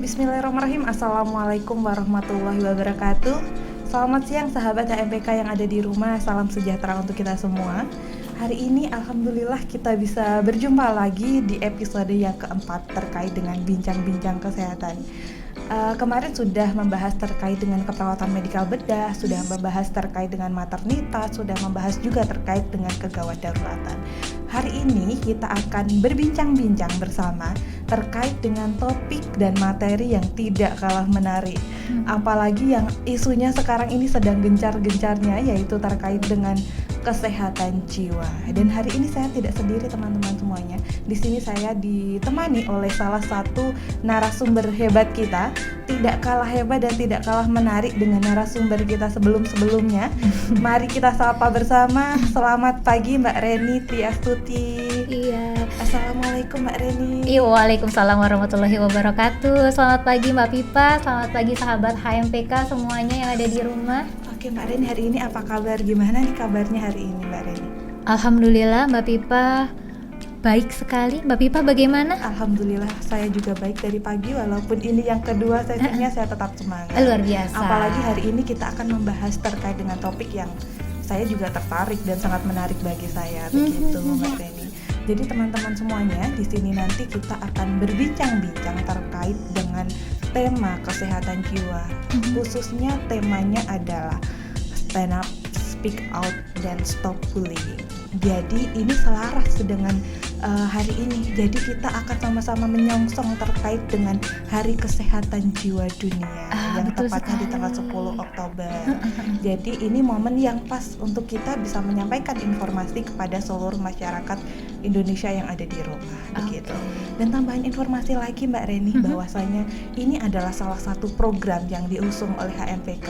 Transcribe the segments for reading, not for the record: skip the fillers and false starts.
Bismillahirrahmanirrahim. Assalamualaikum warahmatullahi wabarakatuh. Selamat siang sahabat HMPK yang ada di rumah. Salam sejahtera untuk kita semua. Hari ini alhamdulillah kita bisa berjumpa lagi di episode yang keempat terkait dengan bincang-bincang kesehatan. Kemarin sudah membahas terkait dengan keperawatan medikal bedah, sudah membahas terkait dengan maternitas, sudah membahas juga terkait dengan kegawat daruratan. Hari ini kita akan berbincang-bincang bersama terkait dengan topik dan materi yang tidak kalah menarik. Apalagi yang isunya sekarang ini sedang gencar-gencarnya, yaitu terkait dengan kesehatan jiwa. Dan hari ini saya tidak sendiri teman-teman semuanya. Di sini saya ditemani oleh salah satu narasumber hebat kita, tidak kalah hebat dan tidak kalah menarik dengan narasumber kita sebelum-sebelumnya. Mari kita sapa bersama. Selamat pagi Mbak Reni Triastuti. Iya. Assalamualaikum Mbak Reni. Waalaikumsalam warahmatullahi wabarakatuh. Selamat pagi Mbak Pipa, selamat pagi sahabat HMPK semuanya yang ada di rumah. Oke Mbak Reni, hari ini apa kabar? Gimana nih kabarnya hari ini Mbak Reni? Alhamdulillah Mbak Pipa baik sekali. Mbak Pipa bagaimana? Alhamdulillah saya juga baik dari pagi, walaupun ini yang kedua sesinya saya tetap semangat. Luar biasa. Apalagi hari ini kita akan membahas terkait dengan topik yang saya juga tertarik dan sangat menarik bagi saya, begitu Mbak Reni. Jadi teman-teman semuanya, di sini nanti kita akan berbincang-bincang terkait dengan tema kesehatan jiwa. Khususnya temanya adalah stand up, speak out, dan stop bullying. Jadi ini selaras dengan hari ini. Jadi kita akan sama-sama menyongsong terkait dengan Hari Kesehatan Jiwa Dunia yang tepatnya di tanggal 10 Oktober. Jadi ini momen yang pas untuk kita bisa menyampaikan informasi kepada seluruh masyarakat Indonesia yang ada di rumah, begitu. Dan tambahan informasi lagi Mbak Reni, bahwasanya ini adalah salah satu program yang diusung oleh HMPK.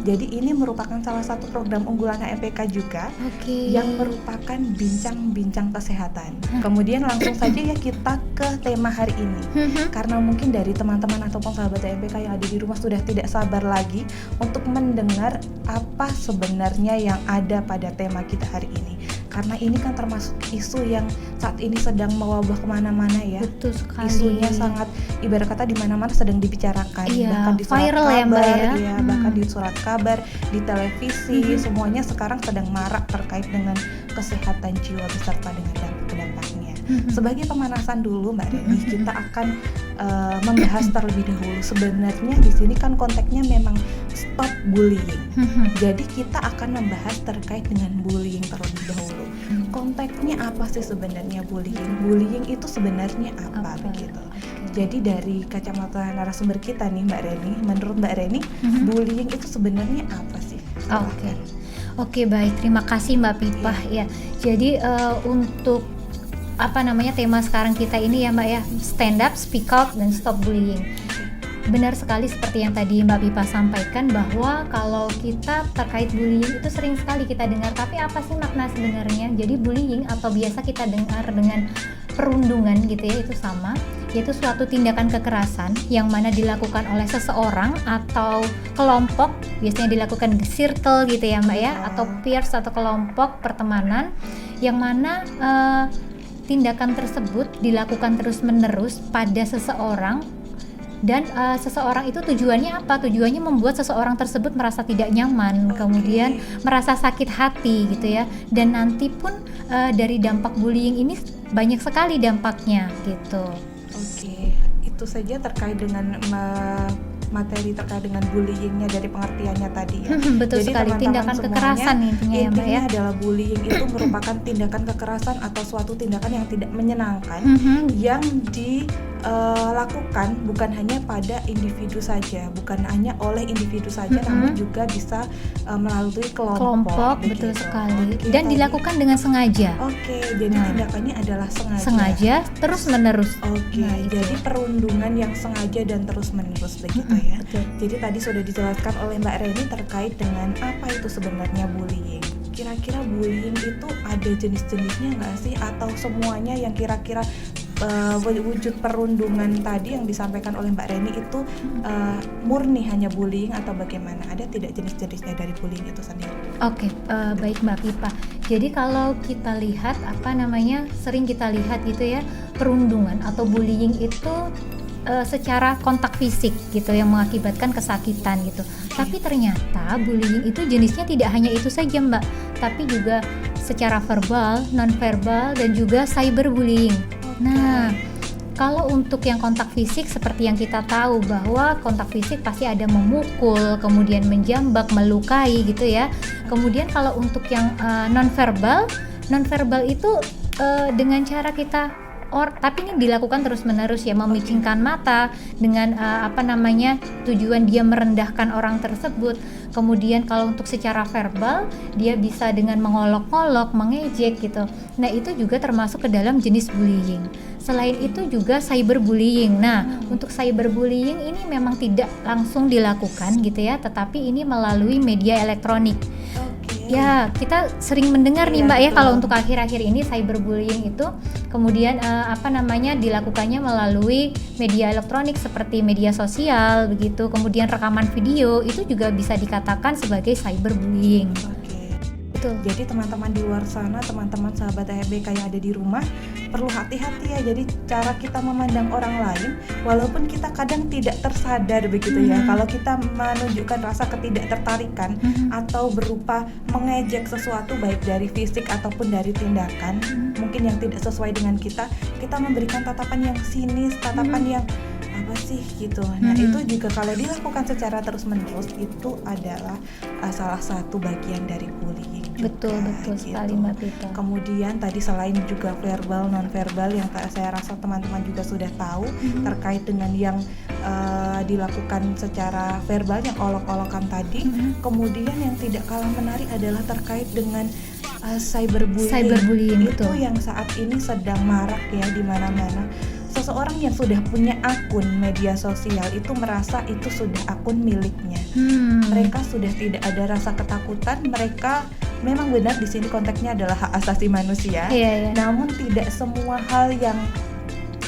Jadi ini merupakan salah satu program unggulan HMPK juga, yang merupakan bincang-bincang kesehatan. Kemudian langsung saja ya kita ke tema hari ini. Karena mungkin dari teman-teman ataupun sahabat HMPK yang ada di rumah sudah tidak sabar lagi untuk mendengar apa sebenarnya yang ada pada tema kita hari ini. Karena ini kan termasuk isu yang saat ini sedang mewabah kemana-mana ya. Betul sekali. Isunya sangat ibarat kata di mana-mana sedang dibicarakan, iya, bahkan di surat viral kabar, ya Mbak ya. Bahkan di surat kabar, di televisi, semuanya sekarang sedang marak terkait dengan kesehatan jiwa beserta dengan dampak-dampaknya. Sebagai pemanasan dulu Mbak Reni, kita akan membahas terlebih dahulu. Sebenarnya di sini kan konteksnya memang stop bullying. Jadi kita akan membahas terkait dengan bullying terlebih dahulu. Konteksnya apa sih sebenarnya bullying? Bullying itu sebenarnya apa begitu? Jadi dari kacamata narasumber kita nih Mbak Reni, menurut Mbak Reni, bullying itu sebenarnya apa sih? Oke, baik. Terima kasih Mbak Pipa ya. Jadi untuk tema sekarang kita ini ya Mbak ya, stand up, speak out, dan stop bullying. Benar sekali seperti yang tadi Mbak Pipa sampaikan, bahwa kalau kita terkait bullying itu sering sekali kita dengar, tapi apa sih makna sebenarnya? Jadi bullying atau biasa kita dengar dengan perundungan gitu ya, itu sama, yaitu suatu tindakan kekerasan yang mana dilakukan oleh seseorang atau kelompok, biasanya dilakukan circle gitu ya Mbak ya, atau peers atau kelompok pertemanan, yang mana tindakan tersebut dilakukan terus-menerus pada seseorang. Dan seseorang itu tujuannya apa? Tujuannya membuat seseorang tersebut merasa tidak nyaman, kemudian merasa sakit hati gitu ya. Dan nanti pun dari dampak bullying ini banyak sekali dampaknya gitu. Oke, itu saja terkait dengan materi terkait dengan bullyingnya dari pengertiannya tadi ya. Betul. Jadi sekali, tindakan kekerasan intinya ya Mbak ya. Adalah bullying itu merupakan tindakan kekerasan atau suatu tindakan yang tidak menyenangkan yang dilakukan bukan hanya pada individu saja, bukan hanya oleh individu saja, namun juga bisa melalui kelompok. Betul sekali. Dan dilakukan dengan sengaja. Jadi tindakannya adalah sengaja terus menerus. Jadi perundungan yang sengaja dan terus menerus begitu ya. Jadi tadi sudah dijelaskan oleh Mbak Reni terkait dengan apa itu sebenarnya bullying. Kira-kira bullying itu ada jenis-jenisnya nggak sih, atau semuanya yang kira-kira wujud perundungan tadi yang disampaikan oleh Mbak Reni itu murni hanya bullying atau bagaimana? Ada tidak jenis-jenisnya dari bullying itu sendiri? Baik Mbak Pipa. Jadi kalau kita lihat sering kita lihat gitu ya, perundungan atau bullying itu secara kontak fisik gitu yang mengakibatkan kesakitan gitu. Tapi ternyata bullying itu jenisnya tidak hanya itu saja Mbak, tapi juga secara verbal, non-verbal, dan juga cyberbullying. Nah, kalau untuk yang kontak fisik seperti yang kita tahu bahwa kontak fisik pasti ada memukul, kemudian menjambak, melukai gitu ya. Kemudian kalau untuk yang non-verbal itu dengan cara kita tapi ini dilakukan terus-menerus ya, memicingkan mata dengan tujuan dia merendahkan orang tersebut. Kemudian kalau untuk secara verbal dia bisa dengan mengolok-olok, mengejek gitu. Nah, itu juga termasuk ke dalam jenis bullying. Selain itu juga cyberbullying. Nah, untuk cyberbullying ini memang tidak langsung dilakukan gitu ya, tetapi ini melalui media elektronik. Ya, kita sering mendengar nih Mbak ya, kalau untuk akhir-akhir ini cyberbullying itu kemudian dilakukannya melalui media elektronik seperti media sosial begitu, kemudian rekaman video itu juga bisa dikatakan sebagai cyberbullying. Jadi teman-teman di luar sana, teman-teman sahabat AHBK yang ada di rumah perlu hati-hati ya. Jadi cara kita memandang orang lain, walaupun kita kadang tidak tersadar begitu ya, kalau kita menunjukkan rasa ketidaktertarikan atau berupa mengejek sesuatu baik dari fisik ataupun dari tindakan mungkin yang tidak sesuai dengan kita memberikan tatapan yang sinis, tatapan yang apa sih gitu. Nah, itu juga kalau dilakukan secara terus-menerus itu adalah salah satu bagian dari bullying. Betul sekali Mbak Pita. Kemudian tadi selain juga verbal, non-verbal yang saya rasa teman-teman juga sudah tahu terkait dengan yang dilakukan secara verbal yang olok-olokan tadi. Kemudian yang tidak kalah menarik adalah terkait dengan cyberbullying itu betul. Yang saat ini sedang marak ya di mana-mana. Seseorang yang sudah punya akun media sosial itu merasa itu sudah akun miliknya. Mereka sudah tidak ada rasa ketakutan. Mereka memang benar di sini konteksnya adalah hak asasi manusia. Namun tidak semua hal yang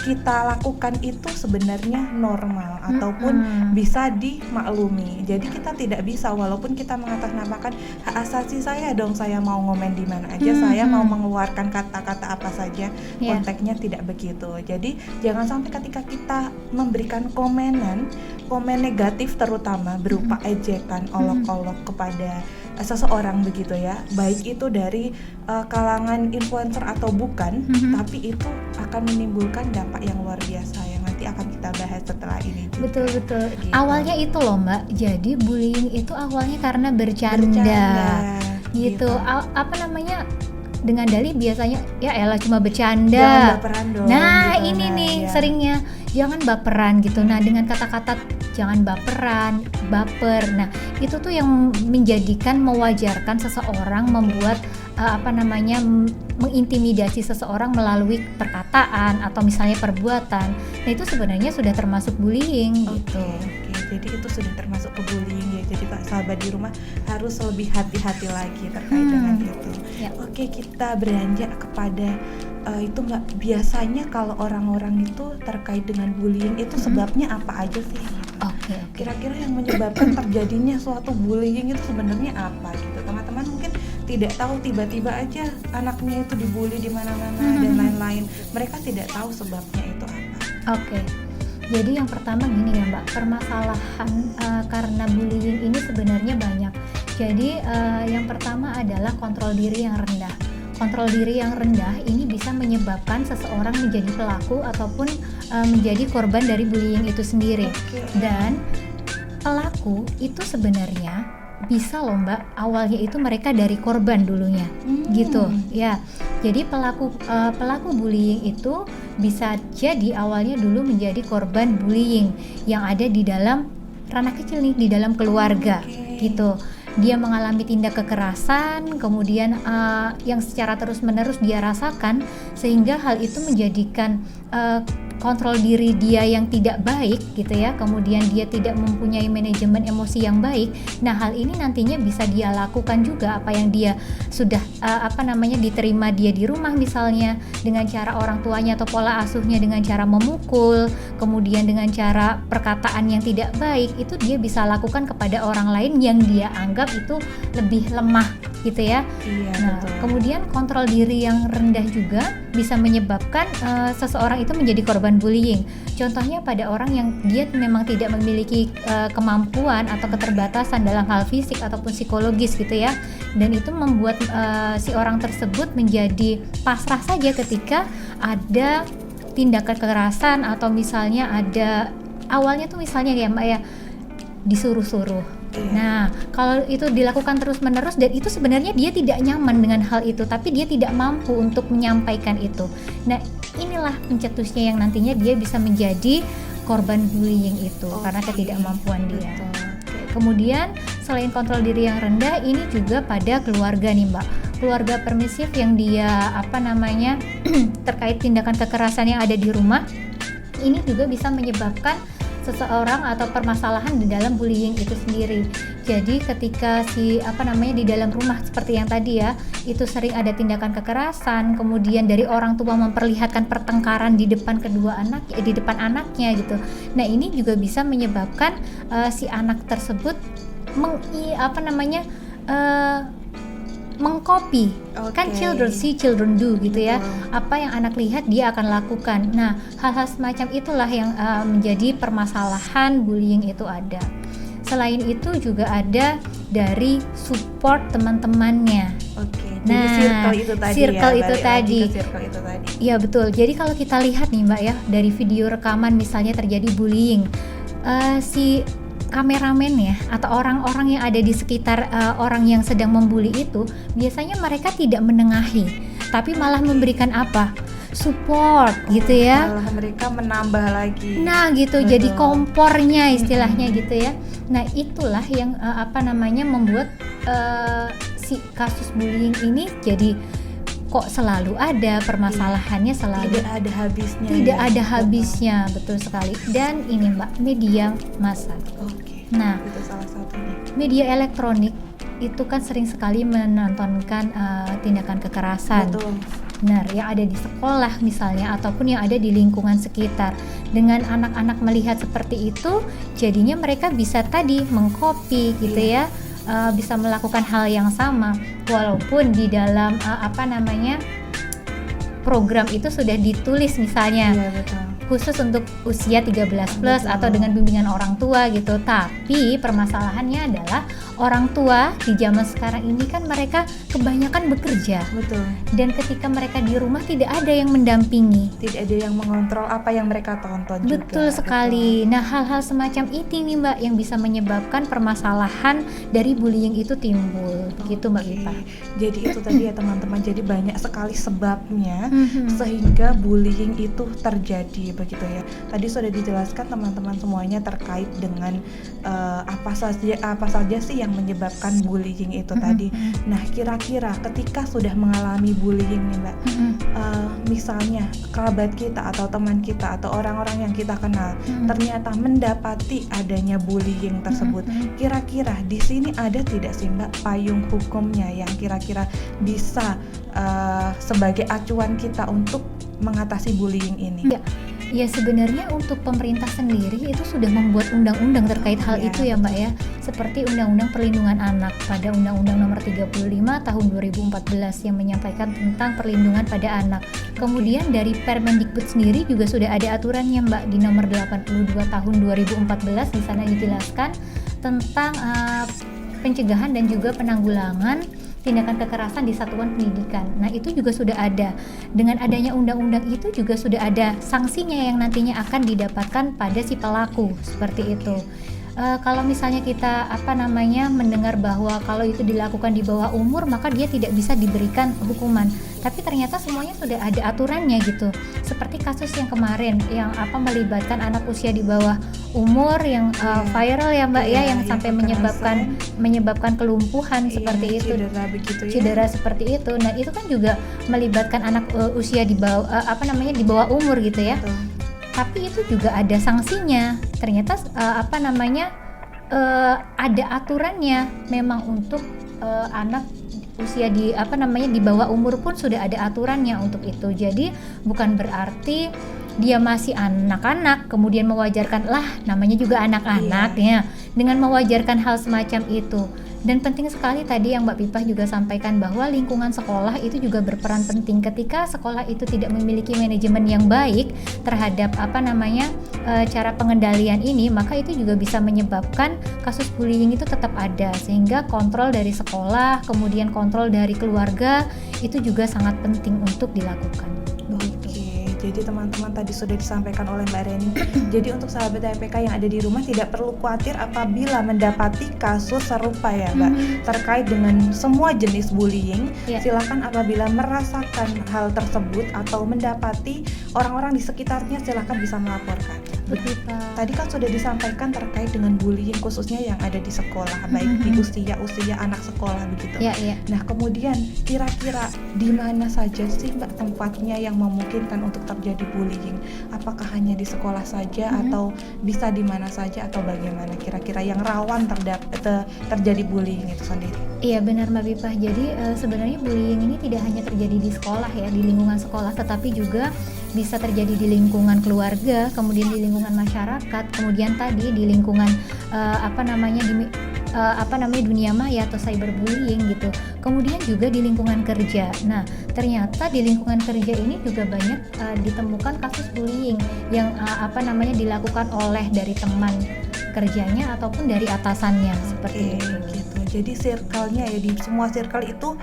kita lakukan itu sebenarnya normal ataupun bisa dimaklumi. Jadi kita tidak bisa, walaupun kita mengatasnamakan hak asasi saya dong, saya mau ngomen di mana aja, saya mau mengeluarkan kata-kata apa saja, konteksnya tidak begitu. Jadi jangan sampai ketika kita memberikan komen negatif terutama berupa ejekan, olok-olok kepada seseorang begitu ya, baik itu dari kalangan influencer atau bukan, tapi itu akan menimbulkan dampak yang luar biasa yang nanti akan kita bahas setelah ini juga. Betul. Gitu. Awalnya itu loh Mbak, jadi bullying itu awalnya karena bercanda. Gitu. Dengan dalih biasanya ya elah cuma bercanda. Jangan baperan dong. Nah, gitu, ini nih seringnya jangan baperan gitu. Nah, dengan kata-kata jangan baperan, baper. Nah, itu tuh yang menjadikan mewajarkan seseorang membuat mengintimidasi seseorang melalui perkataan atau misalnya perbuatan. Nah, itu sebenarnya sudah termasuk bullying gitu. Jadi itu sudah termasuk ke bullying ya. Jadi sahabat di rumah harus lebih hati-hati lagi terkait dengan itu. Oke, kita beranjak kepada itu Mbak, biasanya kalau orang-orang itu terkait dengan bullying itu sebabnya apa aja sih? Kira-kira yang menyebabkan terjadinya suatu bullying itu sebenarnya apa gitu? Teman-teman mungkin tidak tahu, tiba-tiba aja anaknya itu dibully di mana-mana dan lain-lain. Mereka tidak tahu sebabnya itu apa. Jadi yang pertama gini ya Mbak, permasalahan karena bullying ini sebenarnya banyak. Jadi yang pertama adalah kontrol diri yang rendah. Kontrol diri yang rendah ini bisa menyebabkan seseorang menjadi pelaku ataupun menjadi korban dari bullying itu sendiri. Dan pelaku itu sebenarnya bisa loh Mbak, awalnya itu mereka dari korban dulunya, gitu ya. Jadi pelaku bullying itu bisa jadi awalnya dulu menjadi korban bullying yang ada di dalam ranah kecil nih, di dalam keluarga, gitu. Dia mengalami tindak kekerasan, kemudian yang secara terus-menerus dia rasakan, sehingga hal itu menjadikan kontrol diri dia yang tidak baik gitu ya, kemudian dia tidak mempunyai manajemen emosi yang baik. Nah, hal ini nantinya bisa dia lakukan juga apa yang dia sudah diterima dia di rumah, misalnya dengan cara orang tuanya atau pola asuhnya dengan cara memukul, kemudian dengan cara perkataan yang tidak baik, itu dia bisa lakukan kepada orang lain yang dia anggap itu lebih lemah gitu ya. Iya, Nah, betul. kemudian kontrol diri yang rendah juga bisa menyebabkan seseorang itu menjadi korban bullying. Contohnya pada orang yang dia memang tidak memiliki kemampuan atau keterbatasan dalam hal fisik ataupun psikologis gitu ya. Dan itu membuat si orang tersebut menjadi pasrah saja ketika ada tindakan kekerasan, atau misalnya ada awalnya tuh misalnya ya Mbak ya, disuruh-suruh. Iya. Nah, kalau itu dilakukan terus-menerus dan itu sebenarnya dia tidak nyaman dengan hal itu, tapi dia tidak mampu untuk menyampaikan itu. Nah, inilah pencetusnya yang nantinya dia bisa menjadi korban bullying itu karena Oke. ketidakmampuan dia. Betul. Oke, kemudian selain kontrol diri yang rendah, ini juga pada keluarga nih Mbak. Keluarga permisif yang dia terkait tindakan kekerasan yang ada di rumah, ini juga bisa menyebabkan seseorang atau permasalahan di dalam bullying itu sendiri. Jadi ketika di dalam rumah seperti yang tadi ya, itu sering ada tindakan kekerasan, kemudian dari orang tua memperlihatkan pertengkaran di depan di depan anaknya gitu. Nah, ini juga bisa menyebabkan si anak tersebut mengcopy. Kan Oke. children see, children do gitu ya. Betul. Apa yang anak lihat dia akan lakukan. Nah, hal-hal semacam itulah yang menjadi permasalahan bullying itu ada. Selain itu juga ada dari support teman-temannya. Oke. Nah, Jadi circle itu tadi circle ya. itu balik lagi tadi. ke circle itu tadi. Iya betul. Jadi kalau kita lihat nih Mbak ya, dari video rekaman misalnya terjadi bullying, si kameramen ya atau orang-orang yang ada di sekitar orang yang sedang membuli itu, biasanya mereka tidak menengahi, tapi malah memberikan apa? Support gitu ya. Malah mereka menambah lagi. Nah gitu, Betul. jadi kompornya istilahnya gitu ya. Nah itulah yang membuat si kasus bullying ini jadi kok selalu ada permasalahannya, selalu Tidak ada habisnya. tidak ya. ada habisnya, betul sekali. Dan ini Mbak, media massa. Oke. Nah, Itu salah satunya. media elektronik itu kan sering sekali menontonkan tindakan kekerasan. Betul. Benar, yang ada di sekolah misalnya ataupun yang ada di lingkungan sekitar. Dengan anak-anak melihat seperti itu, jadinya mereka bisa tadi mengcopy gitu ya. Bisa melakukan hal yang sama walaupun di dalam program itu sudah ditulis misalnya Iya, betul. khusus untuk usia 13 plus Betul. atau dengan bimbingan orang tua gitu. Tapi permasalahannya adalah orang tua di zaman sekarang ini kan mereka kebanyakan bekerja. Betul. Dan ketika mereka di rumah tidak ada yang mendampingi. Tidak ada yang mengontrol apa yang mereka tonton juga. Betul sekali. Nah, hal-hal semacam ini nih Mbak yang bisa menyebabkan permasalahan dari bullying itu timbul. Gitu Mbak Oke. Pipa. Jadi itu tadi ya teman-teman. Jadi banyak sekali sebabnya Mhm. sehingga bullying itu terjadi begitu ya. Tadi sudah dijelaskan teman-teman semuanya terkait dengan apa saja sih yang menyebabkan bullying itu tadi. Nah, kira-kira ketika sudah mengalami bullying nih Mbak, misalnya kerabat kita atau teman kita atau orang-orang yang kita kenal ternyata mendapati adanya bullying tersebut, kira-kira di sini ada tidak sih Mbak payung hukumnya yang kira-kira bisa sebagai acuan kita untuk mengatasi bullying ini? Ya sebenarnya untuk pemerintah sendiri itu sudah membuat undang-undang terkait hal Ya, itu ya Mbak ya. Seperti Undang-Undang Perlindungan Anak pada Undang-Undang Nomor 35 Tahun 2014 yang menyampaikan tentang perlindungan pada anak. Kemudian dari Permendikbud sendiri juga sudah ada aturannya Mbak di Nomor 82 Tahun 2014. Di sana dijelaskan tentang pencegahan dan juga penanggulangan tindakan kekerasan di satuan pendidikan. Nah, itu juga sudah ada. Dengan adanya undang-undang itu juga sudah ada sanksinya yang nantinya akan didapatkan pada si pelaku, seperti itu. Kalau misalnya kita mendengar bahwa kalau itu dilakukan di bawah umur maka dia tidak bisa diberikan hukuman, tapi ternyata semuanya sudah ada aturannya gitu. Seperti kasus yang kemarin yang melibatkan anak usia di bawah umur yang viral ya Mbak ya, yang sampai menyebabkan kelumpuhan seperti itu, cedera begitu ya. cedera seperti itu. Nah, itu kan juga melibatkan anak usia di bawah di bawah umur gitu ya. Betul. Tapi itu juga ada sanksinya. Ternyata ada aturannya memang untuk anak usia di bawah umur pun sudah ada aturannya untuk itu. Jadi bukan berarti dia masih anak-anak kemudian mewajarkan, lah namanya juga anak-anak ya, dengan mewajarkan hal semacam itu. Dan penting sekali tadi yang Mbak Pipah juga sampaikan bahwa lingkungan sekolah itu juga berperan penting. Ketika sekolah itu tidak memiliki manajemen yang baik terhadap cara pengendalian ini, maka itu juga bisa menyebabkan kasus bullying itu tetap ada, sehingga kontrol dari sekolah, kemudian kontrol dari keluarga itu juga sangat penting untuk dilakukan. Oke, jadi teman-teman tadi sudah disampaikan oleh Mbak Reni. Jadi untuk sahabat MPK yang ada di rumah tidak perlu khawatir apabila mendapati kasus serupa ya Mbak, terkait dengan semua jenis bullying. Silakan apabila merasakan hal tersebut atau mendapati orang-orang di sekitarnya, silakan bisa melaporkan. Tadi kan sudah disampaikan terkait dengan bullying khususnya yang ada di sekolah, baik di usia anak sekolah begitu. Nah kemudian kira-kira di mana saja sih Mbak tempatnya yang memungkinkan untuk terjadi bullying? Apakah hanya di sekolah saja atau bisa di mana saja, atau bagaimana kira-kira yang rawan terjadi bullying itu sendiri? Iya benar Mbak Pipah. Jadi sebenarnya bullying ini tidak hanya terjadi di sekolah ya, di lingkungan sekolah, tetapi juga bisa terjadi di lingkungan keluarga, kemudian di lingkungan masyarakat, kemudian tadi di lingkungan dunia maya atau cyberbullying gitu. Kemudian juga di lingkungan kerja. Nah, ternyata di lingkungan kerja ini juga banyak ditemukan kasus bullying yang dilakukan oleh dari teman kerjanya ataupun dari atasannya seperti itu. Gitu. Jadi circle-nya ya, di semua circle itu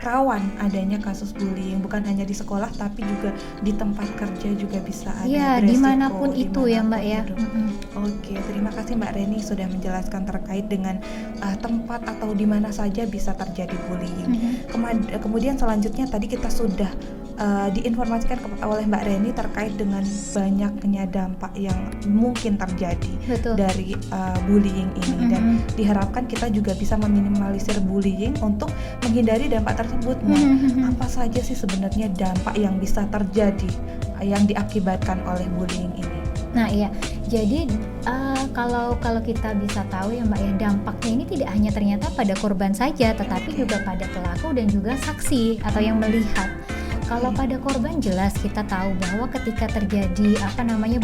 rawan adanya kasus bullying, bukan hanya di sekolah tapi juga di tempat kerja juga bisa ada. Iya, dimanapun itu ya Mbak ya. Oke, terima kasih Mbak Reni sudah menjelaskan terkait dengan tempat atau di mana saja bisa terjadi bullying. Kemudian selanjutnya tadi kita sudah diinformasikan oleh Mbak Reni terkait dengan banyaknya dampak yang mungkin terjadi dari bullying ini, dan diharapkan kita juga bisa meminimalisir bullying untuk menghindari dampak tersebut. Nah, apa saja sih sebenarnya dampak yang bisa terjadi yang diakibatkan oleh bullying ini? Nah iya, jadi kalau kita bisa tahu ya Mbak ya, dampaknya ini tidak hanya ternyata pada korban saja, tetapi juga pada pelaku dan juga saksi atau yang melihat. Kalau pada korban jelas kita tahu bahwa ketika terjadi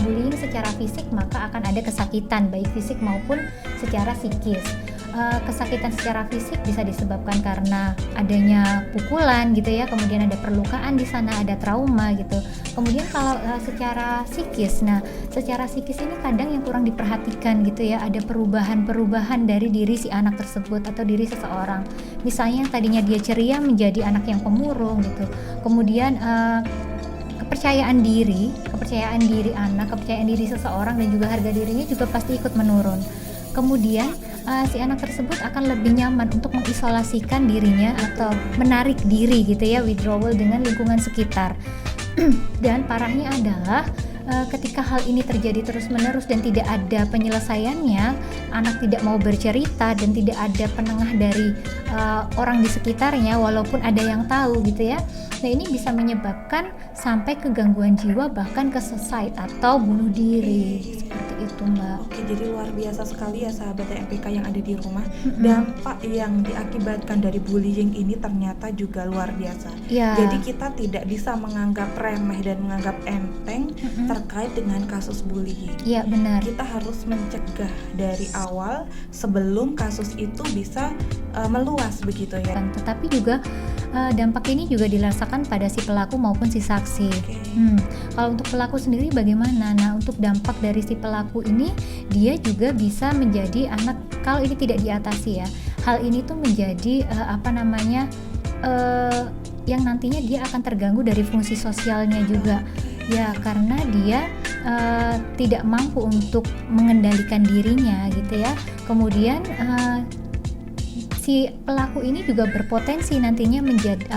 bullying secara fisik, maka akan ada kesakitan baik fisik maupun secara psikis. Kesakitan secara fisik bisa disebabkan karena adanya pukulan gitu ya, kemudian ada perlukaan di sana, ada trauma gitu. Kemudian kalau secara psikis, secara psikis ini kadang yang kurang diperhatikan gitu ya, ada perubahan-perubahan dari diri si anak tersebut atau diri seseorang. Misalnya yang tadinya dia ceria menjadi anak yang pemurung gitu. Kemudian kepercayaan diri anak, kepercayaan diri seseorang dan juga harga dirinya juga pasti ikut menurun. Kemudian si anak tersebut akan lebih nyaman untuk mengisolasikan dirinya atau menarik diri gitu ya, withdrawal dengan lingkungan sekitar. Dan parahnya adalah ketika hal ini terjadi terus-menerus dan tidak ada penyelesaiannya, anak tidak mau bercerita dan tidak ada penengah dari orang di sekitarnya walaupun ada yang tahu gitu ya. Nah ini bisa menyebabkan sampai ke gangguan jiwa, bahkan ke suicide atau bunuh diri. Seperti itu Mbak. Oke, jadi luar biasa sekali ya sahabat MPK yang ada di rumah. Dampak yang diakibatkan dari bullying ini ternyata juga luar biasa. Jadi kita tidak bisa menganggap remeh dan menganggap enteng terkait dengan kasus bullying. Iya benar. Kita harus mencegah dari awal sebelum kasus itu bisa meluas begitu ya. Tetapi juga dampak ini juga dirasakan pada si pelaku maupun si saksi. Kalau untuk pelaku sendiri bagaimana? Nah, untuk dampak dari si pelaku ini, dia juga bisa menjadi anak, kalau ini tidak diatasi ya, hal ini tuh menjadi yang nantinya dia akan terganggu dari fungsi sosialnya juga ya, karena dia tidak mampu untuk mengendalikan dirinya gitu ya. Kemudian si pelaku ini juga berpotensi nantinya menjadi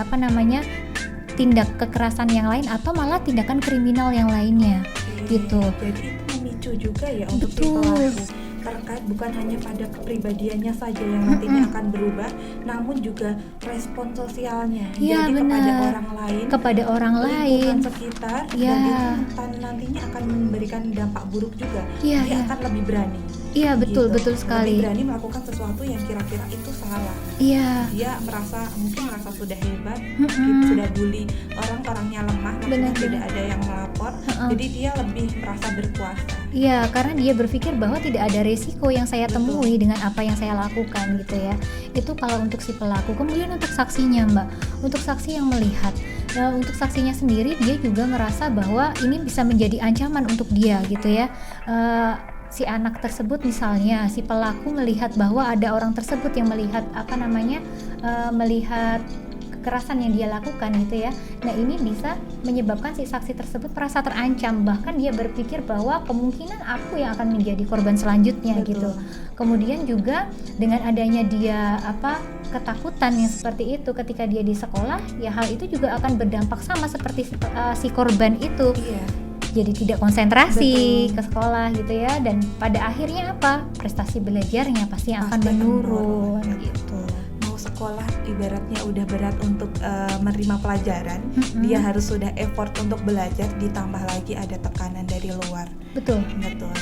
tindak kekerasan yang lain atau malah tindakan kriminal yang lainnya gitu. Jadi itu memicu juga ya untuk si pelaku, terkait bukan hanya pada kepribadiannya saja yang nantinya akan berubah, namun juga respon sosialnya. Ya, jadi benar. kepada orang lain, lingkungan lain, sekitar, ya. dan itu nantinya akan memberikan dampak buruk juga. Ya, dia akan lebih berani. Iya betul, gitu. betul sekali. Lebih berani melakukan sesuatu yang kira-kira itu salah. Iya. Dia mungkin merasa sudah hebat, sudah bully orang-orangnya lemah, maksudnya tidak ada yang melapor, jadi dia lebih merasa berkuasa. Iya, karena dia berpikir bahwa tidak ada resiko yang saya temui dengan apa yang saya lakukan gitu ya. Itu kalau untuk si pelaku. Kemudian untuk saksinya Mbak, untuk saksi yang melihat, untuk saksinya sendiri dia juga merasa bahwa ini bisa menjadi ancaman untuk dia gitu ya. Si anak tersebut misalnya, si pelaku melihat bahwa ada orang tersebut yang melihat melihat kekerasan yang dia lakukan gitu ya. Nah ini bisa menyebabkan si saksi tersebut merasa terancam, bahkan dia berpikir bahwa kemungkinan aku yang akan menjadi korban selanjutnya. Betul. Gitu. Kemudian juga dengan adanya dia ketakutan yang seperti itu ketika dia di sekolah, ya hal itu juga akan berdampak sama seperti si korban itu. Iya. Jadi tidak konsentrasi Betul. ke sekolah gitu ya, dan pada akhirnya prestasi belajarnya pasti akan menurun gitu. Mau sekolah ibaratnya udah berat untuk menerima pelajaran, dia harus sudah effort untuk belajar, ditambah lagi ada tekanan dari luar. Betul.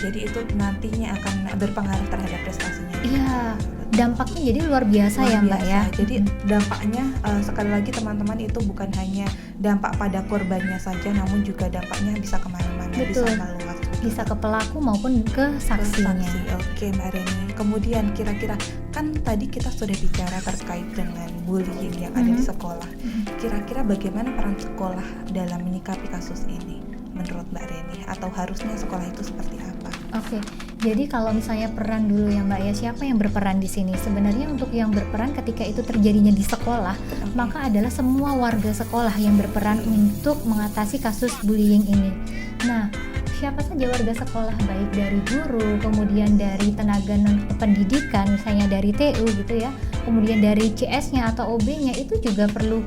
Jadi itu nantinya akan berpengaruh terhadap prestasinya. Iya. Dampaknya jadi luar biasa ya Mbak ya. Jadi dampaknya sekali lagi teman-teman, itu bukan hanya dampak pada korbannya saja, namun juga dampaknya bisa kemana-mana. Betul. Bisa meluas. Bisa ke pelaku maupun ke saksinya. Oke Mbak Reni. Kemudian kira-kira kan tadi kita sudah bicara terkait dengan bullying yang ada di sekolah. Kira-kira bagaimana peran sekolah dalam menyikapi kasus ini menurut Mbak Reni? Atau harusnya sekolah itu seperti apa? Oke, jadi kalau misalnya peran dulu ya Mbak ya, siapa yang berperan di sini? Sebenarnya untuk yang berperan ketika itu terjadinya di sekolah, maka adalah semua warga sekolah yang berperan untuk mengatasi kasus bullying ini. Nah, siapa saja warga sekolah, baik dari guru, kemudian dari tenaga pendidikan, misalnya dari TU gitu ya, kemudian dari CS-nya atau OB-nya, itu juga perlu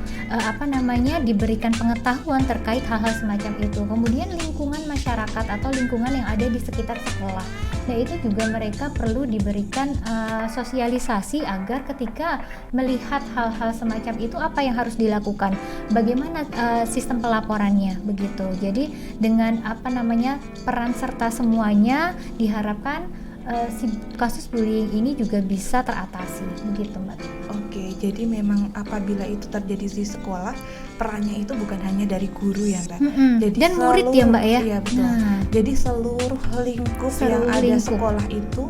diberikan pengetahuan terkait hal-hal semacam itu. Kemudian lingkungan masyarakat atau lingkungan yang ada di sekitar sekolah, nah itu juga mereka perlu diberikan sosialisasi agar ketika melihat hal-hal semacam itu apa yang harus dilakukan, bagaimana sistem pelaporannya begitu. Jadi dengan peran serta semuanya diharapkan si kasus bullying ini juga bisa teratasi begitu Mbak. Oke, jadi memang apabila itu terjadi di sekolah, perannya itu bukan hanya dari guru ya Mbak. Jadi dan murid ya Mbak ya. Iya betul. Nah, jadi seluruh lingkup yang ada sekolah itu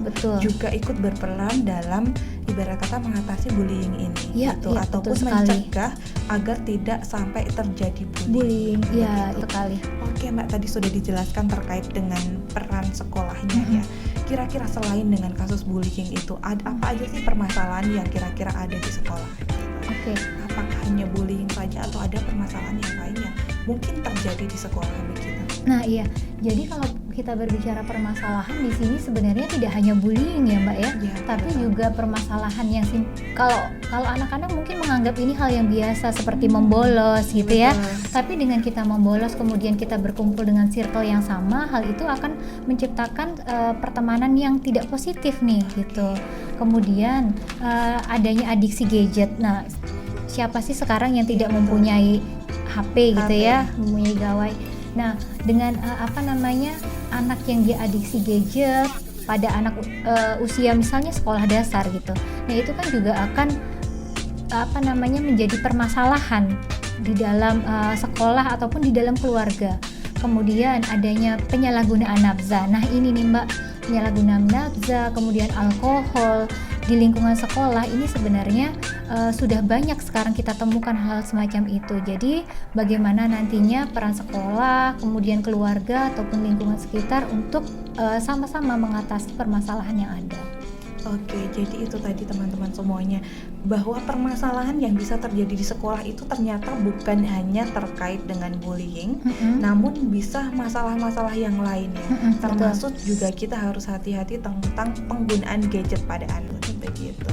juga ikut berperan dalam ibarat kata mengatasi bullying ini, gitu. Ataupun mencegah agar tidak sampai terjadi bullying. Iya, sekali. Oke Mbak, tadi sudah dijelaskan terkait dengan peran sekolahnya ya. Kira-kira selain dengan kasus bullying itu, apa aja sih permasalahan yang kira-kira ada di sekolah? Oke. Apakah hanya bullying saja atau ada permasalahan yang lain yang mungkin terjadi di sekolah begitu? Nah iya, jadi kalau kita berbicara permasalahan di sini sebenarnya tidak hanya bullying ya Mbak ya, tapi juga permasalahan yang kalau anak-anak mungkin menganggap ini hal yang biasa seperti membolos gitu ya. Tapi dengan kita membolos kemudian kita berkumpul dengan circle yang sama, hal itu akan menciptakan pertemanan yang tidak positif nih gitu. Kemudian adanya adiksi gadget. Nah, siapa sih sekarang yang tidak mempunyai HP gitu ya, mempunyai gawai. Nah, dengan anak yang dia adiksi gadget pada anak usia misalnya sekolah dasar gitu. Nah, itu kan juga akan menjadi permasalahan di dalam sekolah ataupun di dalam keluarga. Kemudian adanya penyalahgunaan nafza. Nah, ini nih Mbak, penyalahgunaan nafza, kemudian alkohol di lingkungan sekolah ini sebenarnya sudah banyak sekarang kita temukan hal semacam itu. Jadi bagaimana nantinya peran sekolah, kemudian keluarga ataupun lingkungan sekitar untuk sama-sama mengatasi permasalahan yang ada. Oke, jadi itu tadi teman-teman semuanya, bahwa permasalahan yang bisa terjadi di sekolah itu ternyata bukan hanya terkait dengan bullying, namun bisa masalah-masalah yang lainnya. Termasuk juga kita harus hati-hati tentang penggunaan gadget pada anak begitu.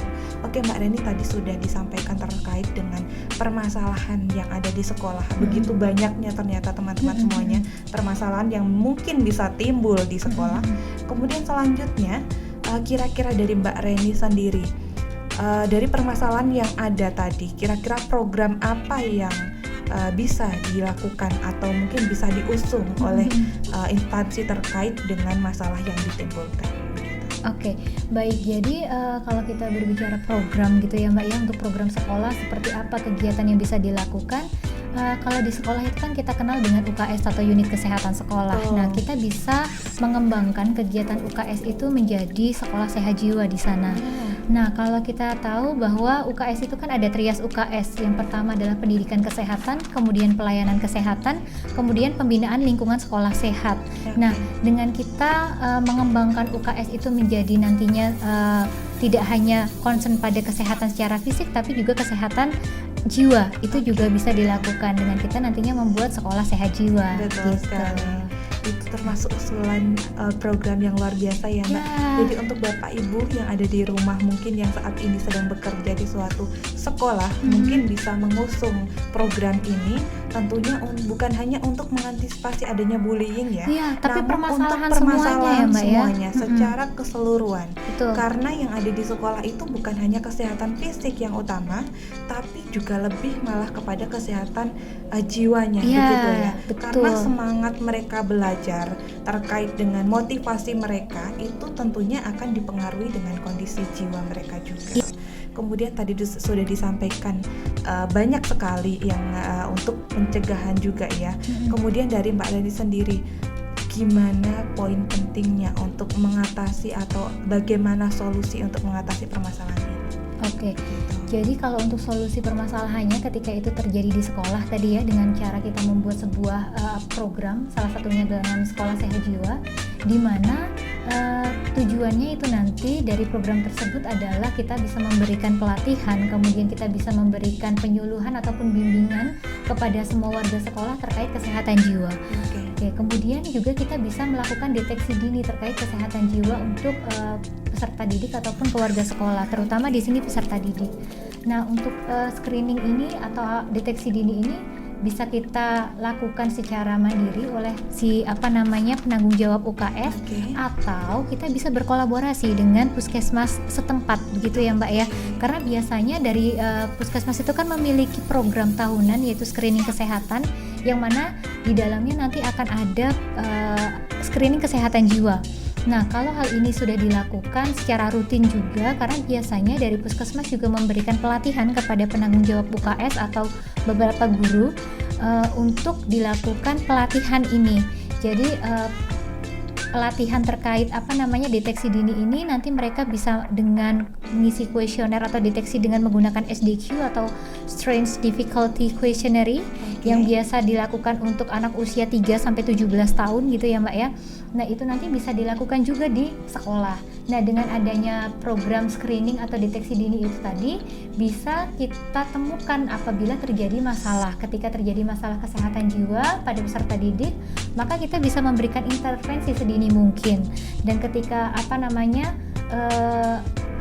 Oke Mbak Reni, tadi sudah disampaikan terkait dengan permasalahan yang ada di sekolah. Begitu banyaknya ternyata teman-teman semuanya permasalahan yang mungkin bisa timbul di sekolah. Kemudian selanjutnya kira-kira dari Mbak Reni sendiri, dari permasalahan yang ada tadi, kira-kira program apa yang bisa dilakukan atau mungkin bisa diusung oleh instansi terkait dengan masalah yang ditimbulkan? Oke, baik. Jadi kalau kita berbicara program gitu ya Mbak ya, untuk program sekolah seperti apa kegiatan yang bisa dilakukan, Kalau di sekolah itu kan kita kenal dengan UKS atau unit kesehatan sekolah. Betul. Nah, kita bisa mengembangkan kegiatan UKS itu menjadi sekolah sehat jiwa di sana. Nah, kalau kita tahu bahwa UKS itu kan ada trias UKS. Yang pertama adalah pendidikan kesehatan, kemudian pelayanan kesehatan, kemudian pembinaan lingkungan sekolah sehat. Nah, dengan kita mengembangkan UKS itu menjadi nantinya tidak hanya concern pada kesehatan secara fisik, tapi juga kesehatan jiwa, itu juga bisa dilakukan dengan kita nantinya membuat sekolah sehat jiwa. Betul gitu. sekali. Itu termasuk usulan program yang luar biasa ya Mbak. Ya. Jadi untuk Bapak Ibu yang ada di rumah mungkin yang saat ini sedang bekerja di suatu sekolah, mungkin bisa mengusung program ini, tentunya bukan hanya untuk mengantisipasi adanya bullying ya, Iya, tapi namun permasalahan untuk permasalahan semuanya ya, Mbak, ya. semuanya secara keseluruhan. Betul. Karena yang ada di sekolah itu bukan hanya kesehatan fisik yang utama, tapi juga lebih malah kepada kesehatan jiwanya, Iya, begitu ya. betul. Karena semangat mereka belajar terkait dengan motivasi mereka itu tentunya akan dipengaruhi dengan kondisi jiwa mereka juga. Kemudian tadi sudah disampaikan banyak sekali yang untuk pencegahan juga ya. Kemudian dari Mbak Leni sendiri, gimana poin pentingnya untuk mengatasi atau bagaimana solusi untuk mengatasi permasalahan ini? Oke, jadi kalau untuk solusi permasalahannya ketika itu terjadi di sekolah tadi ya, dengan cara kita membuat sebuah program, salah satunya dengan sekolah sehat jiwa, di mana tujuannya itu nanti dari program tersebut adalah kita bisa memberikan pelatihan, kemudian kita bisa memberikan penyuluhan ataupun bimbingan kepada semua warga sekolah terkait kesehatan jiwa. Oke, kemudian juga kita bisa melakukan deteksi dini terkait kesehatan jiwa untuk peserta didik ataupun keluarga sekolah, terutama di sini peserta didik. Nah, untuk screening ini atau deteksi dini ini bisa kita lakukan secara mandiri oleh penanggung jawab UKS, atau kita bisa berkolaborasi dengan puskesmas setempat begitu ya Mbak ya. Karena biasanya dari puskesmas itu kan memiliki program tahunan yaitu screening kesehatan, yang mana di dalamnya nanti akan ada screening kesehatan jiwa. Nah, kalau hal ini sudah dilakukan secara rutin juga, karena biasanya dari puskesmas juga memberikan pelatihan kepada penanggung jawab UKS atau beberapa guru untuk dilakukan pelatihan ini. Jadi pelatihan terkait deteksi dini ini nanti mereka bisa dengan mengisi kuesioner atau deteksi dengan menggunakan SDQ atau Strengths Difficulty Questionnaire yang biasa dilakukan untuk anak usia 3-17 tahun gitu ya Mbak ya. Nah, itu nanti bisa dilakukan juga di sekolah. Nah, dengan adanya program screening atau deteksi dini itu tadi, bisa kita temukan apabila terjadi masalah. Ketika terjadi masalah kesehatan jiwa pada peserta didik, maka kita bisa memberikan intervensi sedini mungkin. Dan ketika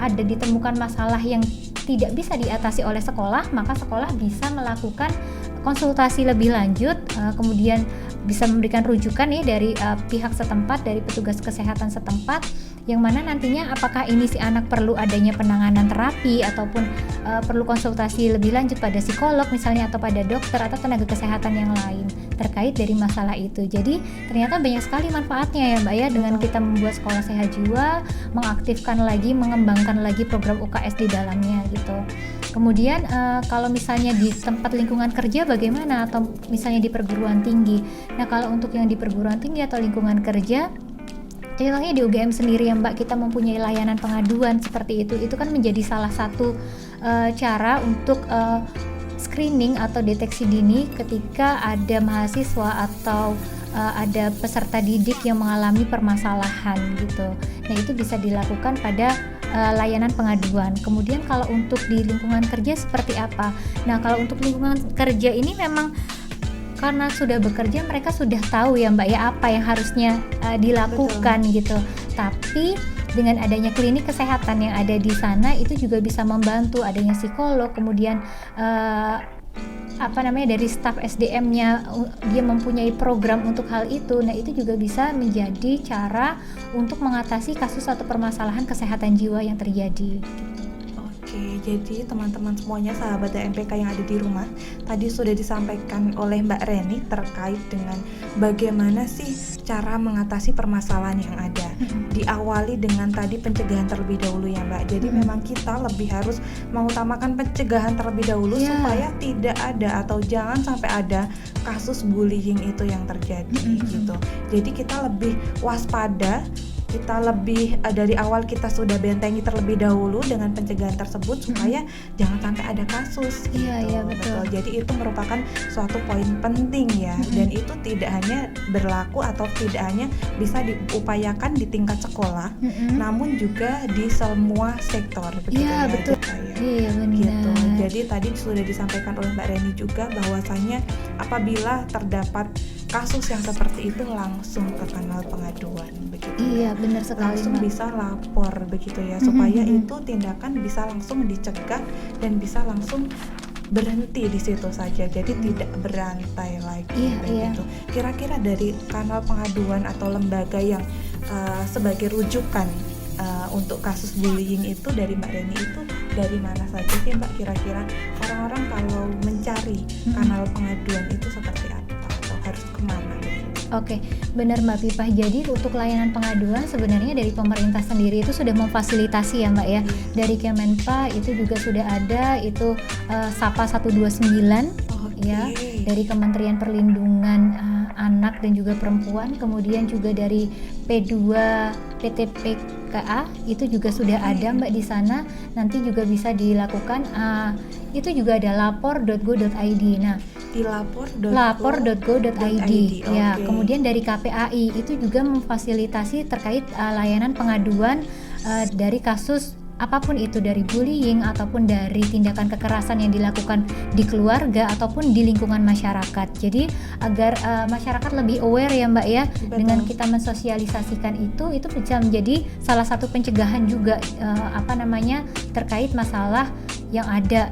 ada ditemukan masalah yang tidak bisa diatasi oleh sekolah, maka sekolah bisa melakukan konsultasi lebih lanjut, kemudian bisa memberikan rujukan nih dari pihak setempat, dari petugas kesehatan setempat, yang mana nantinya apakah ini si anak perlu adanya penanganan terapi ataupun perlu konsultasi lebih lanjut pada psikolog misalnya, atau pada dokter atau tenaga kesehatan yang lain terkait dari masalah itu. Jadi ternyata banyak sekali manfaatnya ya Mbak ya, dengan kita membuat sekolah sehat jiwa, mengaktifkan lagi, mengembangkan lagi program UKS di dalamnya gitu. Kemudian kalau misalnya di tempat lingkungan kerja bagaimana, atau misalnya di perguruan tinggi. Nah, kalau untuk yang di perguruan tinggi atau lingkungan kerja, contohnya di UGM sendiri ya Mbak, kita mempunyai layanan pengaduan seperti itu. Itu kan menjadi salah satu cara untuk screening atau deteksi dini ketika ada mahasiswa atau ada peserta didik yang mengalami permasalahan gitu. Nah, itu bisa dilakukan pada layanan pengaduan. Kemudian kalau untuk di lingkungan kerja seperti apa? Nah, kalau untuk lingkungan kerja ini memang karena sudah bekerja, mereka sudah tahu ya Mbak ya apa yang harusnya dilakukan. Betul. Gitu. Tapi dengan adanya klinik kesehatan yang ada di sana, itu juga bisa membantu adanya psikolog, kemudian dari staf SDM-nya dia mempunyai program untuk hal itu. Nah, itu juga bisa menjadi cara untuk mengatasi kasus atau permasalahan kesehatan jiwa yang terjadi. Oke, jadi teman-teman semuanya, sahabat MPK yang ada di rumah, tadi sudah disampaikan oleh Mbak Reni terkait dengan bagaimana sih cara mengatasi permasalahan yang ada. Diawali dengan tadi pencegahan terlebih dahulu ya Mbak. Jadi memang kita lebih harus mengutamakan pencegahan terlebih dahulu supaya tidak ada atau jangan sampai ada kasus bullying itu yang terjadi gitu. Jadi kita lebih waspada, kita lebih dari awal kita sudah bentengi terlebih dahulu dengan pencegahan tersebut supaya jangan sampai ada kasus gitu. Iya betul. Jadi itu merupakan suatu poin penting ya, dan itu tidak hanya berlaku atau tidak hanya bisa diupayakan di tingkat sekolah, namun juga di semua sektor. Iya betul. Iya benar. Gitu. Jadi tadi sudah disampaikan oleh Mbak Reni juga bahwasanya apabila terdapat kasus yang seperti itu langsung ke kanal pengaduan begitu. Iya benar sekali. Langsung bisa lapor begitu ya, supaya itu tindakan bisa langsung dicegah dan bisa langsung berhenti di situ saja. Jadi tidak berantai lagi begitu. Kira-kira dari kanal pengaduan atau lembaga yang sebagai rujukan untuk kasus bullying itu dari Mbak Reni itu dari mana saja sih Mbak, kira-kira orang-orang kalau mencari kanal pengaduan itu seperti apa atau harus kemana? Oke, benar Mbak Pipah. Jadi untuk layanan pengaduan sebenarnya dari pemerintah sendiri itu sudah memfasilitasi ya Mbak ya. Dari Kemenpa itu juga sudah ada itu SAPA 129 ya, dari Kementerian Perlindungan Anak dan juga Perempuan, kemudian juga dari P2 PTPKA itu juga sudah ada Mbak di sana. Nanti juga bisa dilakukan itu juga ada lapor.go.id. Nah, di lapor.go.id ya. Kemudian dari KPAI itu juga memfasilitasi terkait layanan pengaduan dari kasus apapun itu, dari bullying ataupun dari tindakan kekerasan yang dilakukan di keluarga ataupun di lingkungan masyarakat. Jadi agar masyarakat lebih aware ya Mbak ya. Betul. Dengan kita mensosialisasikan itu bisa menjadi salah satu pencegahan juga terkait masalah yang ada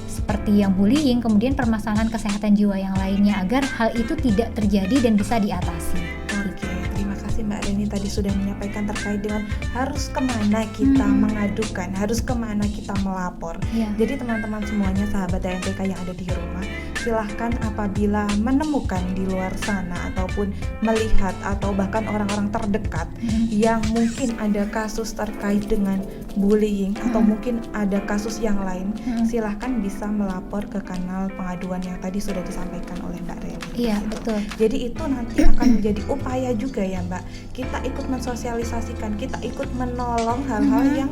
seperti yang bullying, kemudian permasalahan kesehatan jiwa yang lainnya, agar hal itu tidak terjadi dan bisa diatasi. Oke, terima kasih Mbak Reni tadi sudah menyampaikan terkait dengan harus kemana kita mengadukan, harus kemana kita melapor. Jadi teman-teman semuanya, sahabat DMPK yang ada di rumah, silahkan apabila menemukan di luar sana ataupun melihat atau bahkan orang-orang terdekat yang mungkin ada kasus terkait dengan bullying atau mungkin ada kasus yang lain, silahkan bisa melapor ke kanal pengaduan yang tadi sudah disampaikan oleh Mbak Reni. Iya gitu. Betul. Jadi itu nanti akan menjadi upaya juga ya Mbak, kita ikut mensosialisasikan, kita ikut menolong hal-hal yang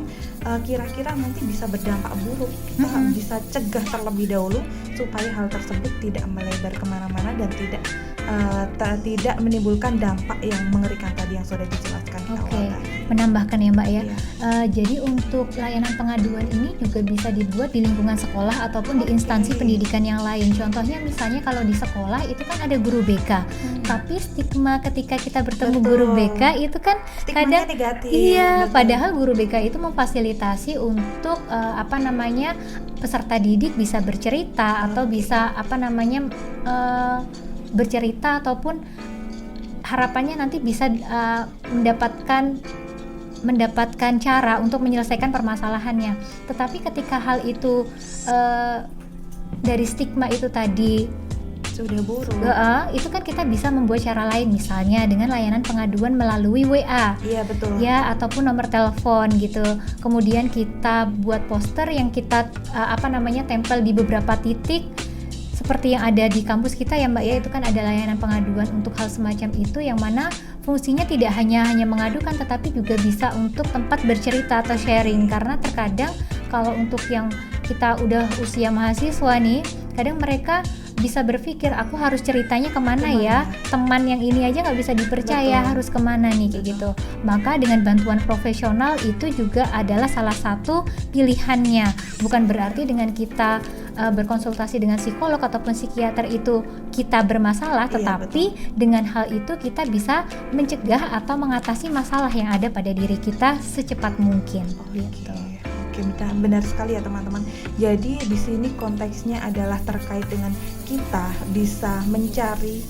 kira-kira nanti bisa berdampak buruk. Kita bisa cegah terlebih dahulu supaya hal tersebut tidak melebar kemana-mana dan tidak menimbulkan dampak yang mengerikan tadi yang sudah dijelaskan di awal tadi. Menambahkan ya Mbak ya. Jadi untuk layanan pengaduan ini juga bisa dibuat di lingkungan sekolah ataupun di instansi pendidikan yang lain. Contohnya misalnya kalau di sekolah itu kan ada guru BK, tapi stigma ketika kita bertemu guru BK itu kan kadang negatif. Iya, padahal guru BK itu memfasilitasi untuk peserta didik bisa bercerita atau bisa bercerita ataupun harapannya nanti bisa mendapatkan cara untuk menyelesaikan permasalahannya. Tetapi ketika hal itu dari stigma itu tadi sudah buruk, itu kan kita bisa membuat cara lain, misalnya dengan layanan pengaduan melalui WA. Iya betul. Ya, ataupun nomor telepon gitu. Kemudian kita buat poster yang kita tempel di beberapa titik seperti yang ada di kampus kita ya Mbak ya. Itu kan ada layanan pengaduan untuk hal semacam itu, yang mana fungsinya tidak hanya mengadukan tetapi juga bisa untuk tempat bercerita atau sharing. Karena terkadang kalau untuk yang kita udah usia mahasiswa nih, kadang mereka bisa berpikir aku harus ceritanya kemana ya, teman yang ini aja nggak bisa dipercaya, harus kemana nih kayak gitu. Maka dengan bantuan profesional itu juga adalah salah satu pilihannya. Bukan berarti dengan kita berkonsultasi dengan psikolog ataupun psikiater itu kita bermasalah, tetapi dengan hal itu kita bisa mencegah atau mengatasi masalah yang ada pada diri kita secepat mungkin. Gitu. Oke, benar sekali ya teman-teman. Jadi di sini konteksnya adalah terkait dengan kita bisa mencari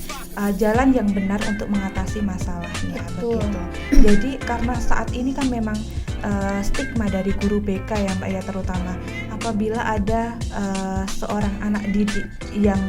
jalan yang benar untuk mengatasi masalahnya. Betul. Begitu. Jadi karena saat ini kan memang stigma dari guru BK ya Mbak ya, terutama apabila ada seorang anak didik yang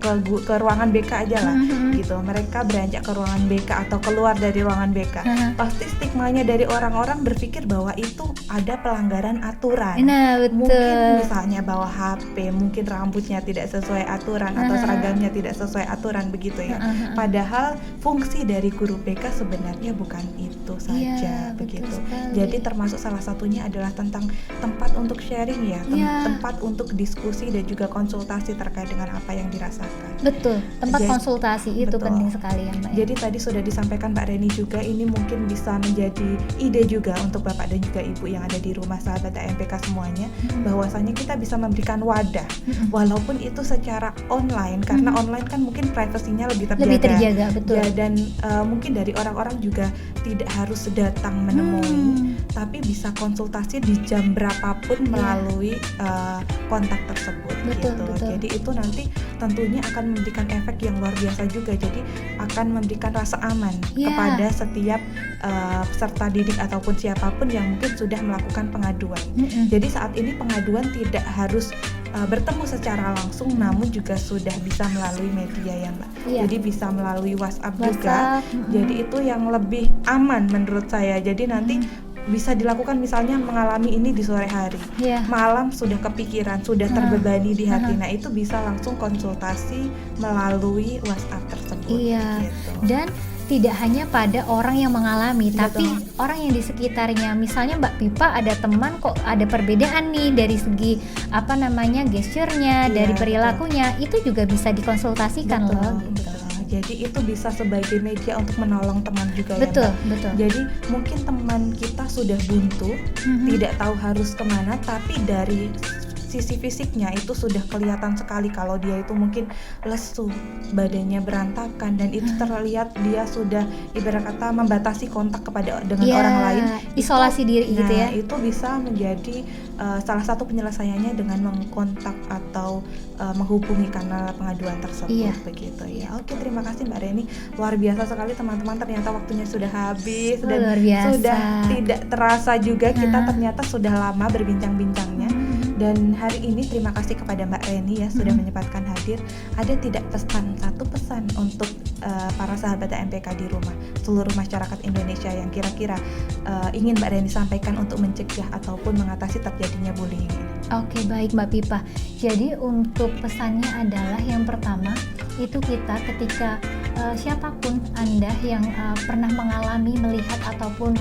ke ruangan BK aja lah gitu, mereka beranjak ke ruangan BK atau keluar dari ruangan BK, pasti stigmanya dari orang-orang berpikir bahwa itu ada pelanggaran aturan. Nah, betul. Mungkin misalnya bawa HP, mungkin rambutnya tidak sesuai aturan atau seragamnya tidak sesuai aturan begitu ya. Padahal fungsi dari guru BK sebenarnya bukan itu saja begitu. Jadi termasuk salah satunya adalah tentang tempat untuk sharing ya, tempat untuk diskusi dan juga konsultasi terkait dengan apa yang dirasakan. Betul, tempat konsultasi itu penting sekali ya Mbak. Jadi tadi sudah disampaikan Mbak Reni juga, ini mungkin bisa menjadi ide juga untuk Bapak dan juga Ibu yang ada di rumah sahabat AMPK semuanya, bahwasanya kita bisa memberikan wadah, walaupun itu secara online, karena online kan mungkin privasinya lebih terjaga. Betul. Ya, dan mungkin dari orang-orang juga tidak harus datang menemui, tapi bisa konsultasi di jam berapapun melalui kontak tersebut. Betul. Jadi itu nanti tentunya akan memberikan efek yang luar biasa juga. Jadi akan memberikan rasa aman kepada setiap peserta didik ataupun siapapun yang mungkin sudah melakukan pengaduan. Jadi saat ini pengaduan tidak harus bertemu secara langsung, namun juga sudah bisa melalui media ya Mbak. Jadi bisa melalui WhatsApp juga. Jadi itu yang lebih aman menurut saya. Jadi nanti bisa dilakukan misalnya mengalami ini di sore hari, malam sudah kepikiran, sudah terbebani di hati, nah itu bisa langsung konsultasi melalui WhatsApp tersebut. Gitu. Dan tidak hanya pada orang yang mengalami, tapi orang yang di sekitarnya. Misalnya Mbak Pipa ada teman kok ada perbedaan nih dari segi gesturnya, dari perilakunya, itu juga bisa dikonsultasikan loh. Jadi itu bisa sebagai media untuk menolong teman juga ya Mbak. Jadi mungkin teman kita sudah buntu, tidak tahu harus kemana, tapi dari sisi fisiknya itu sudah kelihatan sekali kalau dia itu mungkin lesu, badannya berantakan, dan itu terlihat dia sudah ibarat kata membatasi kontak dengan orang lain, isolasi diri gitu ya. Itu bisa menjadi salah satu penyelesaiannya dengan mengkontak atau menghubungi kanal pengaduan tersebut begitu ya. Oke, terima kasih Mbak Reni, luar biasa sekali teman-teman, ternyata waktunya sudah habis dan sudah tidak terasa juga kita ternyata sudah lama berbincang-bincangnya. Dan hari ini terima kasih kepada Mbak Reni ya sudah menyempatkan hadir. Ada tidak satu pesan untuk para sahabat AMPK di rumah, seluruh masyarakat Indonesia yang kira-kira ingin Mbak Reni sampaikan untuk mencegah ataupun mengatasi terjadinya bullying ini? Oke, baik Mbak Pipa. Jadi untuk pesannya adalah yang pertama itu kita ketika siapapun Anda yang pernah mengalami, melihat ataupun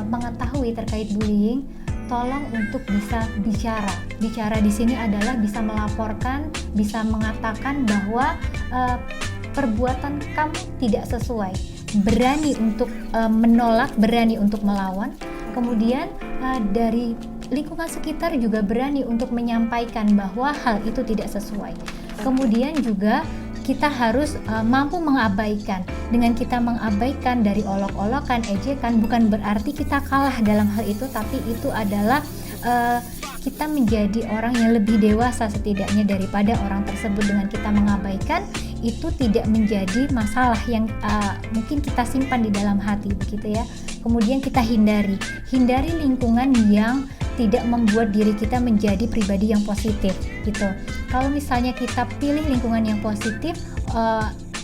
mengetahui terkait bullying, tolong untuk bisa bicara. Bicara di sini adalah bisa melaporkan, bisa mengatakan bahwa perbuatan kamu tidak sesuai. Berani untuk menolak, berani untuk melawan. Kemudian dari lingkungan sekitar juga berani untuk menyampaikan bahwa hal itu tidak sesuai. Kemudian juga kita harus mampu mengabaikan. Dengan kita mengabaikan dari olok-olokan, ejekan, bukan berarti kita kalah dalam hal itu, tapi itu adalah kita menjadi orang yang lebih dewasa setidaknya daripada orang tersebut. Dengan kita mengabaikan, itu tidak menjadi masalah yang mungkin kita simpan di dalam hati begitu ya. Kemudian kita hindari lingkungan yang tidak membuat diri kita menjadi pribadi yang positif gitu. Kalau misalnya kita pilih lingkungan yang positif,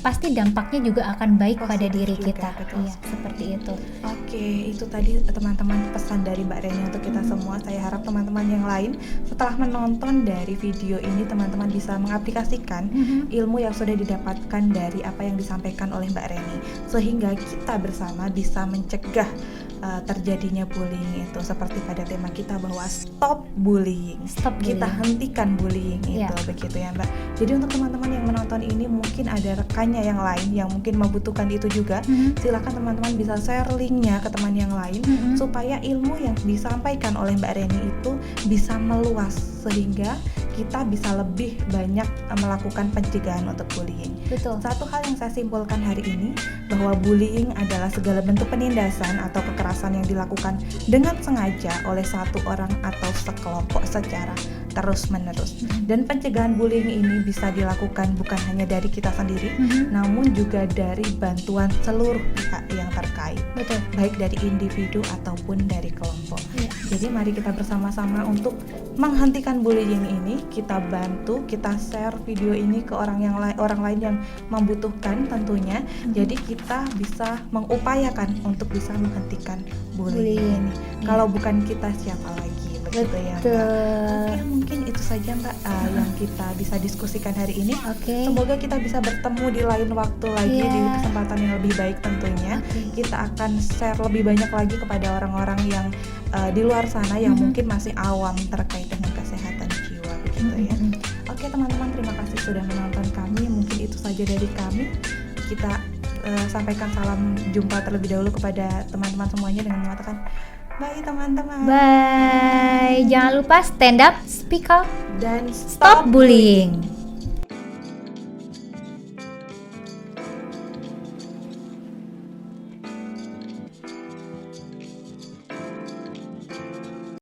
pasti dampaknya juga akan baik pada diri kita. Iya, seperti itu. Oke, itu tadi teman-teman pesan dari Mbak Reni untuk kita semua. Saya harap teman-teman yang lain setelah menonton dari video ini, teman-teman bisa mengaplikasikan ilmu yang sudah didapatkan dari apa yang disampaikan oleh Mbak Reni, sehingga kita bersama bisa mencegah terjadinya bullying itu, seperti pada tema kita bahwa stop bullying. Kita hentikan bullying itu begitu ya Mbak. Jadi untuk teman-teman yang menonton ini mungkin ada rekannya yang lain yang mungkin membutuhkan itu juga, silakan teman-teman bisa share linknya ke teman yang lain supaya ilmu yang disampaikan oleh Mbak Reni itu bisa meluas sehingga kita bisa lebih banyak melakukan pencegahan untuk bullying. Betul. Satu hal yang saya simpulkan hari ini, bahwa bullying adalah segala bentuk penindasan atau kekerasan yang dilakukan dengan sengaja oleh satu orang atau sekelompok secara terus-menerus. Dan pencegahan bullying ini bisa dilakukan bukan hanya dari kita sendiri, namun juga dari bantuan seluruh pihak yang terkait, Betul. baik dari individu ataupun dari kelompok. Iya. Jadi mari kita bersama-sama untuk menghentikan bullying ini, kita bantu, kita share video ini ke orang lain yang membutuhkan tentunya. Jadi kita bisa mengupayakan untuk bisa menghentikan bullying ini. Iya. Kalau bukan kita, siapa lagi? Begitu ya, Mbak. Betul. Oke, mungkin itu saja, Mbak, yang kita bisa diskusikan hari ini. Oke. Semoga kita bisa bertemu di lain waktu lagi, Iya. di kesempatan yang lebih baik tentunya. Oke. Kita akan share lebih banyak lagi kepada orang-orang yang di luar sana yang mungkin masih awam terkait dengan kesehatan jiwa, begitu ya. Oke teman-teman, terima kasih sudah menonton kami. Mungkin itu saja dari kami. Kita sampaikan salam jumpa terlebih dahulu kepada teman-teman semuanya dengan mengatakan bye teman-teman. Bye. Jangan lupa stand up, speak up, Dan stop bullying.